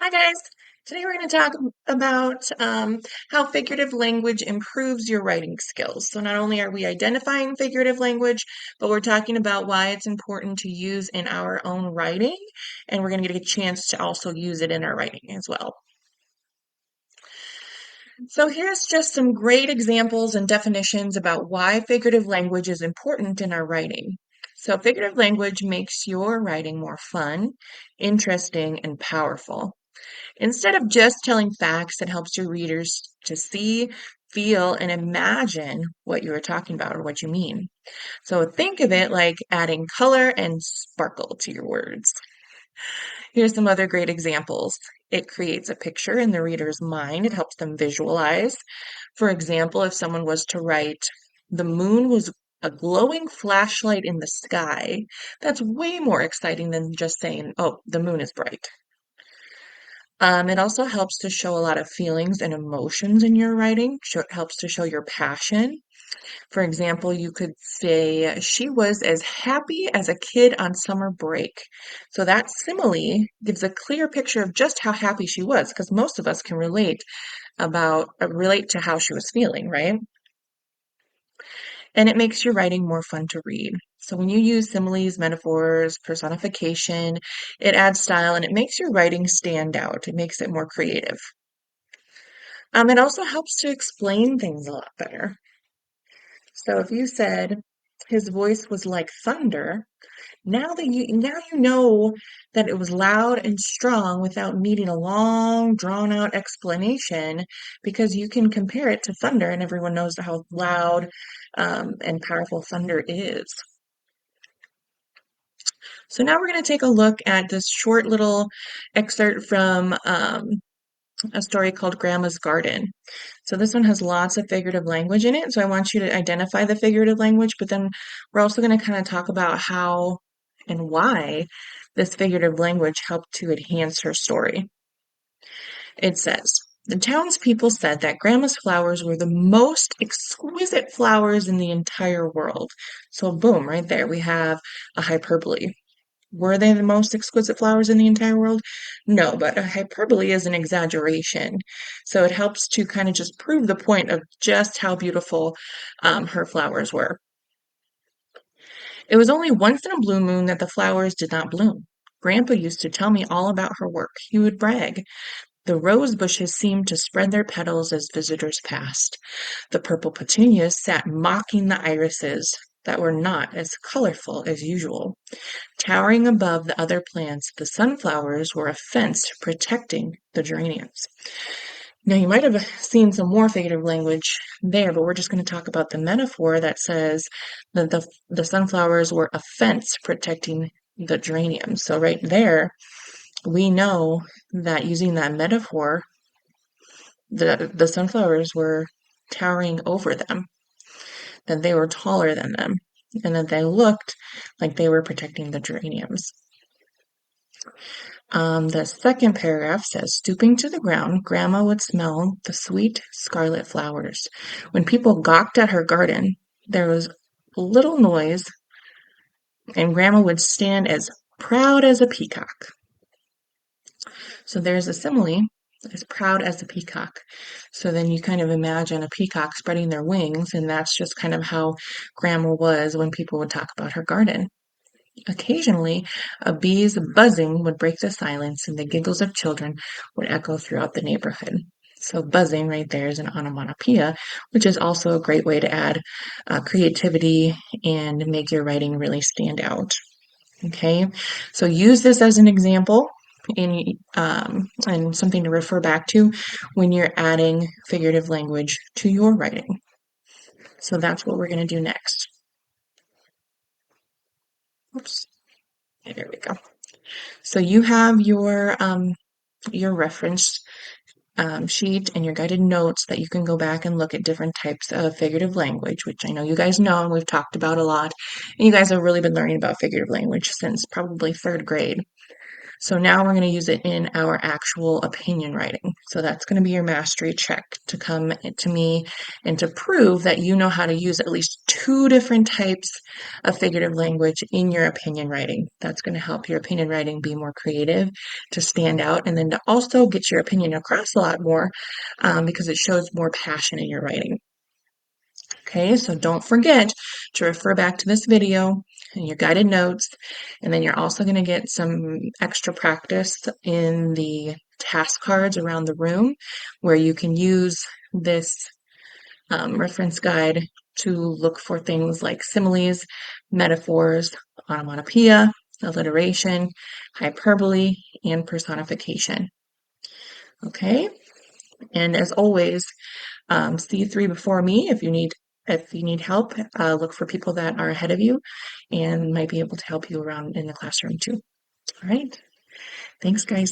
Hi guys. Today we're going to talk about how figurative language improves your writing skills. So not only are we identifying figurative language, but we're talking about why it's important to use in our own writing, and we're going to get a chance to also use it in our writing as well. So here's just some great examples and definitions about why figurative language is important in our writing. So figurative language makes your writing more fun, interesting, and powerful. Instead of just telling facts, it helps your readers to see, feel, and imagine what you are talking about or what you mean. So think of it like adding color and sparkle to your words. Here's some other great examples. It creates a picture in the reader's mind. It helps them visualize. For example, if someone was to write, the moon was a glowing flashlight in the sky, that's way more exciting than just saying, oh, the moon is bright. It also helps to show a lot of feelings and emotions in your writing. It helps to show your passion. For example, you could say, she was as happy as a kid on summer break. So that simile gives a clear picture of just how happy she was, because most of us can relate to how she was feeling, right? And it makes your writing more fun to read. So when you use similes, metaphors, personification, it adds style and it makes your writing stand out. It makes it more creative. It also helps to explain things a lot better. So if you said his voice was like thunder, now you know that it was loud and strong without needing a long, drawn out explanation because you can compare it to thunder and everyone knows how loud and powerful thunder is. So now we're going to take a look at this short little excerpt from a story called Grandma's Garden. So this one has lots of figurative language in it. So I want you to identify the figurative language, but then we're also going to kind of talk about how and why this figurative language helped to enhance her story. It says, the townspeople said that Grandma's flowers were the most exquisite flowers in the entire world. So boom, right there, we have a hyperbole. Were they the most exquisite flowers in the entire world? No, but a hyperbole is an exaggeration. So it helps to kind of just prove the point of just how beautiful her flowers were. It was only once in a blue moon that the flowers did not bloom. Grandpa used to tell me all about her work. He would brag. The rose bushes seemed to spread their petals as visitors passed. The purple petunias sat mocking the irises that were not as colorful as usual. Towering above the other plants, the sunflowers were a fence protecting the geraniums. Now, you might have seen some more figurative language there, but we're just going to talk about the metaphor that says that the sunflowers were a fence protecting the geraniums. So, right there, we know that using that metaphor, the sunflowers were towering over them, that they were taller than them, and that they looked like they were protecting the geraniums. The second paragraph says, stooping to the ground, Grandma would smell the sweet scarlet flowers. When people gawked at her garden, there was little noise, and Grandma would stand as proud as a peacock. So there's a simile, as proud as a peacock. So then you kind of imagine a peacock spreading their wings, and that's just kind of how Grandma was when people would talk about her garden. Occasionally, a bee's buzzing would break the silence, and the giggles of children would echo throughout the neighborhood. So, buzzing right there is an onomatopoeia, which is also a great way to add creativity and make your writing really stand out. Okay, so use this as an example and something to refer back to when you're adding figurative language to your writing. So, that's what we're going to do next. Oops. There we go. So you have your reference sheet and your guided notes that you can go back and look at different types of figurative language, which I know you guys know and we've talked about a lot. And you guys have really been learning about figurative language since probably third grade. So now we're going to use it in our actual opinion writing. So that's going to be your mastery check to come to me and to prove that you know how to use at least two different types of figurative language in your opinion writing. That's going to help your opinion writing be more creative, to stand out, and then to also get your opinion across a lot more because it shows more passion in your writing. Okay, so don't forget to refer back to this video and your guided notes, and then you're also going to get some extra practice in the task cards around the room where you can use this reference guide to look for things like similes, metaphors, onomatopoeia, alliteration, hyperbole, and personification. Okay, and as always, see three before me if you need help. Look for people that are ahead of you and might be able to help you around in the classroom too. All right. Thanks, guys.